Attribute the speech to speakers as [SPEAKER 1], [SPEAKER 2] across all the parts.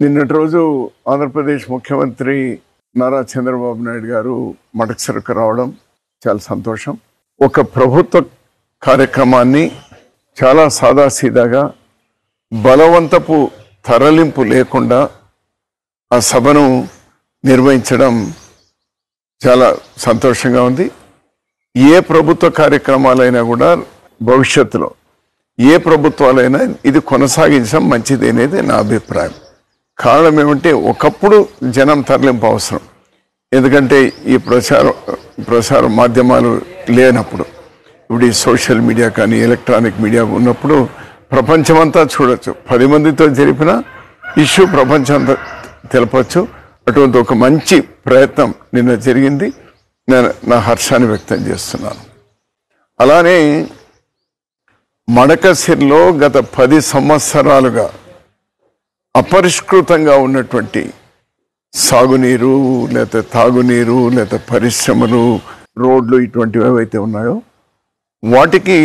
[SPEAKER 1] నిన్నటి రోజు ఆంధ్రప్రదేశ్ ముఖ్యమంత్రి నారా చంద్రబాబు నాయుడు గారు మడకసిరకు రావడం చాలా సంతోషం. ఒక ప్రభుత్వ కార్యక్రమాన్ని చాలా సాదాసీదాగా బలవంతపు తరలింపు లేకుండా ఆ సభను నిర్వహించడం చాలా సంతోషంగా ఉంది. ఏ ప్రభుత్వ కార్యక్రమాలైనా కూడా భవిష్యత్తులో ఏ ప్రభుత్వాలైనా ఇది కొనసాగించడం మంచిది అనేది నా అభిప్రాయం. కారణం ఏమంటే ఒకప్పుడు జనం తరలింపు అవసరం, ఎందుకంటే ఈ ప్రసార మాధ్యమాలు లేనప్పుడు, ఇప్పుడు ఈ సోషల్ మీడియా కానీ ఎలక్ట్రానిక్ మీడియా ఉన్నప్పుడు ప్రపంచమంతా చూడొచ్చు. 10 మందితో జరిపిన ఇష్యూ ప్రపంచమంతా తెలపచ్చు. అటువంటి ఒక మంచి ప్రయత్నం నిన్న జరిగింది. నేను నా హర్షాన్ని వ్యక్తం చేస్తున్నాను. అలానే మడకసిర్లో గత 10 సంవత్సరాలుగా అపరిష్కృతంగా ఉన్నటువంటి సాగునీరు లేకపోతే తాగునీరు లేకపోతే పరిశ్రమలు, రోడ్లు ఇటువంటివి ఏవైతే ఉన్నాయో వాటికి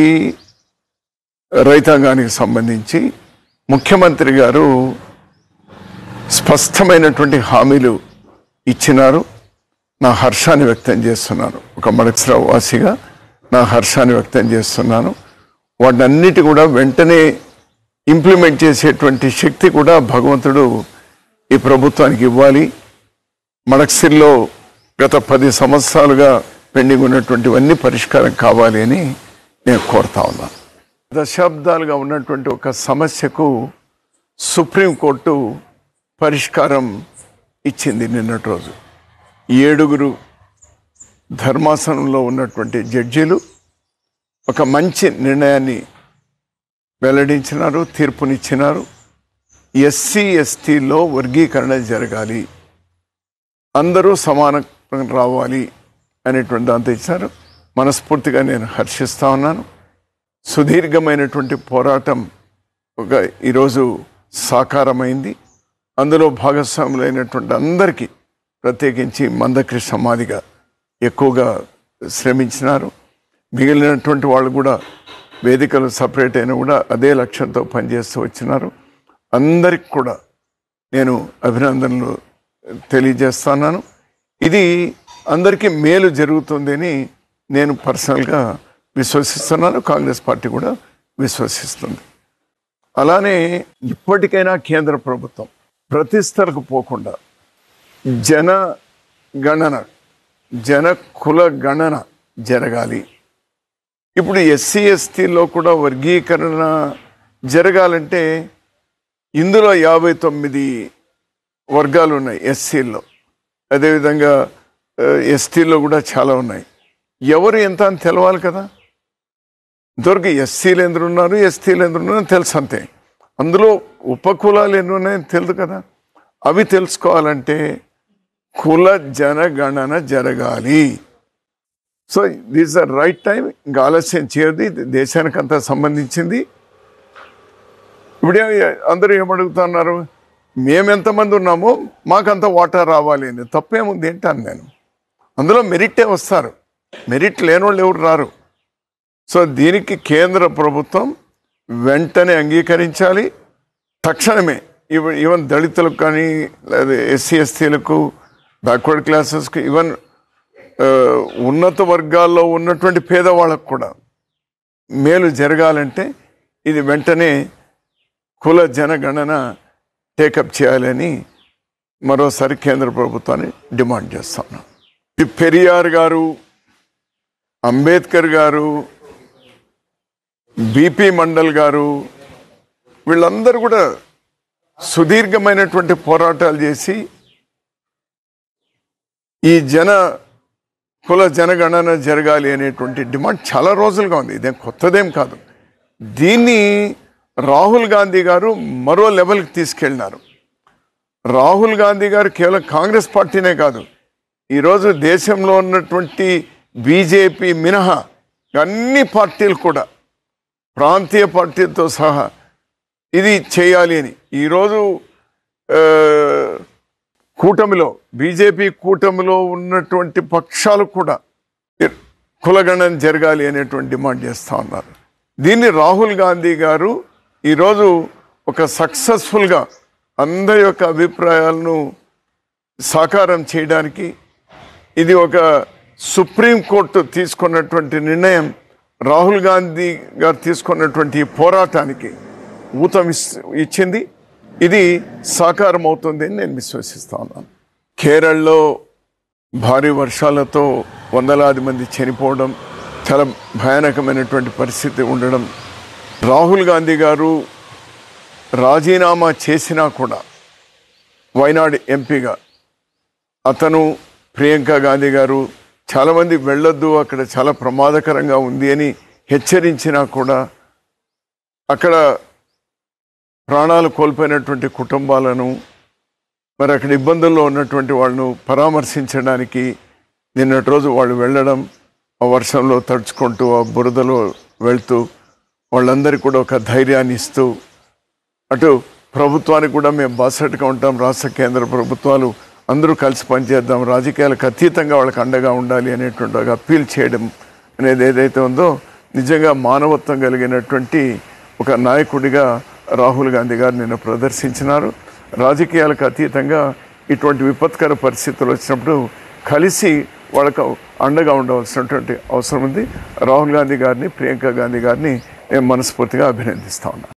[SPEAKER 1] రైతాంగానికి సంబంధించి ముఖ్యమంత్రి గారు స్పష్టమైనటువంటి హామీలు ఇచ్చినారు. నా హర్షాన్ని వ్యక్తం చేస్తున్నాను. ఒక మడకసిర వాసిగా నా హర్షాన్ని వ్యక్తం చేస్తున్నాను. వాటన్నిటి కూడా వెంటనే ఇంప్లిమెంట్ చేసేటువంటి శక్తి కూడా భగవంతుడు ఈ ప్రభుత్వానికి ఇవ్వాలి. మడకసిర్లో గత 10 సంవత్సరాలుగా పెండింగ్ ఉన్నటువంటివన్నీ పరిష్కారం కావాలి అని నేను కోరుతా ఉన్నాను. దశాబ్దాలుగా ఉన్నటువంటి ఒక సమస్యకు సుప్రీంకోర్టు పరిష్కారం ఇచ్చింది నిన్నటి రోజు. 7 ధర్మాసనంలో ఉన్నటువంటి జడ్జీలు ఒక మంచి నిర్ణయాన్ని వెల్లడించినారు, తీర్పునిచ్చినారు. ఎస్సీ ఎస్టీలో వర్గీకరణ జరగాలి, అందరూ సమానంగా రావాలి అనేటువంటి దాంతో ఇచ్చారు. మనస్ఫూర్తిగా నేను హర్షిస్తా ఉన్నాను. సుదీర్ఘమైనటువంటి పోరాటం ఈరోజు సాకారమైంది. అందులో భాగస్వాములైనటువంటి అందరికీ, ప్రత్యేకించి మందకృష్ణ మాదిగ ఎక్కువగా శ్రమించినారు. మిగిలినటువంటి వాళ్ళు కూడా వేదికలు సపరేట్ అయినా కూడా అదే లక్ష్యంతో పనిచేస్తూ వచ్చినారు. అందరికి కూడా నేను అభినందనలు తెలియజేస్తున్నాను. ఇది అందరికీ మేలు జరుగుతుందని నేను పర్సనల్గా విశ్వసిస్తున్నాను. కాంగ్రెస్ పార్టీ కూడా విశ్వసిస్తుంది. అలానే ఇప్పటికైనా కేంద్ర ప్రభుత్వం ప్రతిష్టలకు పోకుండా జన కుల గణన జరగాలి. ఇప్పుడు ఎస్సీ ఎస్టీలో కూడా వర్గీకరణ జరగాలంటే ఇందులో 59 వర్గాలు ఉన్నాయి ఎస్సీల్లో, అదేవిధంగా ఎస్టీలో కూడా చాలా ఉన్నాయి. ఎవరు ఎంత అని తెలవాలి కదా. ఇంతవరకు ఎస్సీలు ఎందుకు ఉన్నారు, ఎస్టీలు ఎందుకు ఉన్నారని తెలుసు అంతే. అందులో ఉపకులాలు ఎన్ని ఉన్నాయని తెలియదు కదా. అవి తెలుసుకోవాలంటే కుల జనగణన జరగాలి. So this the right time. ఇంకా ఆలస్యం చేయదు. ఇది దేశానికి అంతా సంబంధించింది. ఇప్పుడే అందరూ ఏమడుగుతున్నారు, మేమెంతమంది ఉన్నామో మాకంత వాటా రావాలి అని. తప్పేముంది ఏంటాను నేను. అందులో మెరిటే వస్తారు, మెరిట్ లేని వాళ్ళు ఎవరు రారు. సో దీనికి కేంద్ర ప్రభుత్వం వెంటనే అంగీకరించాలి. తక్షణమే ఈవెన్ దళితులకు కానీ లేదా ఎస్సీ ఎస్టీలకు, బ్యాక్వర్డ్ క్లాసెస్కి, ఈవెన్ ఉన్నత వర్గాల్లో ఉన్నటువంటి పేదవాళ్ళకు కూడా మేలు జరగాలంటే ఇది వెంటనే కుల జనగణన టేకప్ చేయాలని మరోసారి కేంద్ర ప్రభుత్వాన్ని డిమాండ్ చేస్తాను. పెరియార్ గారు, అంబేద్కర్ గారు, బిపి మండల్ గారు, వీళ్ళందరూ కూడా సుదీర్ఘమైనటువంటి పోరాటాలు చేసి ఈ కుల జనగణన జరగాలి అనేటువంటి డిమాండ్ చాలా రోజులుగా ఉంది. ఇదేం కొత్తదేం కాదు. దీన్ని రాహుల్ గాంధీ గారు మరో లెవెల్కి తీసుకెళ్ళినారు. రాహుల్ గాంధీ గారు కేవలం కాంగ్రెస్ పార్టీనే కాదు, ఈరోజు దేశంలో ఉన్నటువంటి బీజేపీ మినహా అన్ని పార్టీలు కూడా, ప్రాంతీయ పార్టీలతో సహా ఇది చేయాలి అని ఈరోజు కూటమిలో, బీజేపీ కూటమిలో ఉన్నటువంటి పక్షాలు కూడా కులగణన జరగాలి అనేటువంటి డిమాండ్ చేస్తూ ఉన్నారు. దీన్ని రాహుల్ గాంధీ గారు ఈరోజు ఒక సక్సెస్ఫుల్గా అందరి యొక్క అభిప్రాయాలను సాకారం చేయడానికి ఇది ఒక సుప్రీంకోర్టు తీసుకున్నటువంటి నిర్ణయం, రాహుల్ గాంధీ గారు తీసుకున్నటువంటి పోరాటానికి ఊతం ఇచ్చింది. ఇది సాకారం అవుతుంది అని నేను విశ్వసిస్తా ఉన్నాను. కేరళలో భారీ వర్షాలతో వందలాది మంది చనిపోవడం, చాలా భయానకమైనటువంటి పరిస్థితి ఉండడం, రాహుల్ గాంధీ గారు రాజీనామా చేసినా కూడా వైనాడ్ ఎంపీగా అతను, ప్రియాంక గాంధీ గారు చాలామంది వెళ్ళొద్దు, అక్కడ చాలా ప్రమాదకరంగా ఉంది అని హెచ్చరించినా కూడా అక్కడ ప్రాణాలు కోల్పోయినటువంటి కుటుంబాలను, మరి అక్కడ ఇబ్బందుల్లో ఉన్నటువంటి వాళ్ళను పరామర్శించడానికి నిన్నటి రోజు వాళ్ళు వెళ్ళడం, ఆ వర్షంలో తడుచుకుంటూ ఆ బురదలో వెళ్తూ వాళ్ళందరికీ కూడా ఒక ధైర్యాన్ని ఇస్తూ, అటు ప్రభుత్వానికి కూడా మేము బాసటగా ఉంటాం, రాష్ట్ర కేంద్ర ప్రభుత్వాలు అందరూ కలిసి పనిచేద్దాం, రాజకీయాలకు అతీతంగా వాళ్ళకి అండగా ఉండాలి అనేటువంటి ఒక అప్పీల్ చేయడం అనేది ఏదైతే ఉందో నిజంగా మానవత్వం కలిగినటువంటి ఒక నాయకుడిగా రాహుల్ గాంధీ గారు నిన్న ప్రదర్శించినారు. రాజకీయాలకు అతీతంగా ఇటువంటి విపత్కర పరిస్థితులు వచ్చినప్పుడు కలిసి వాళ్ళకు అండగా ఉండవలసినటువంటి అవసరం ఉంది. రాహుల్ గాంధీ గారిని, ప్రియాంక గాంధీ గారిని నేను మనస్ఫూర్తిగా అభినందిస్తా ఉన్నాను.